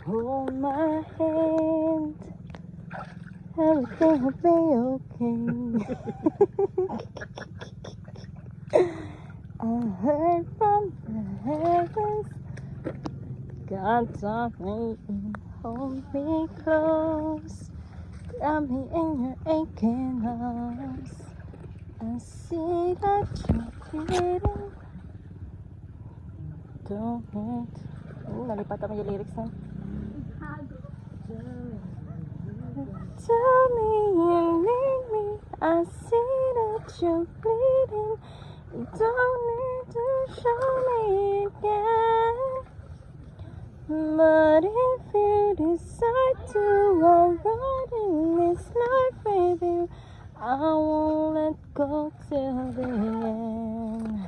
Hold my hand, everything will be okay. I heard from the heavens, God taught me, hold me close, grab me in your aching arms. I see that you're bleeding. Don't hurt. Nalipat ako yung lyrics na. Tell me you need me. I see that you're bleeding. You don't need to show me again. But if you decide to walk right in this life with you, I won't let go till the end.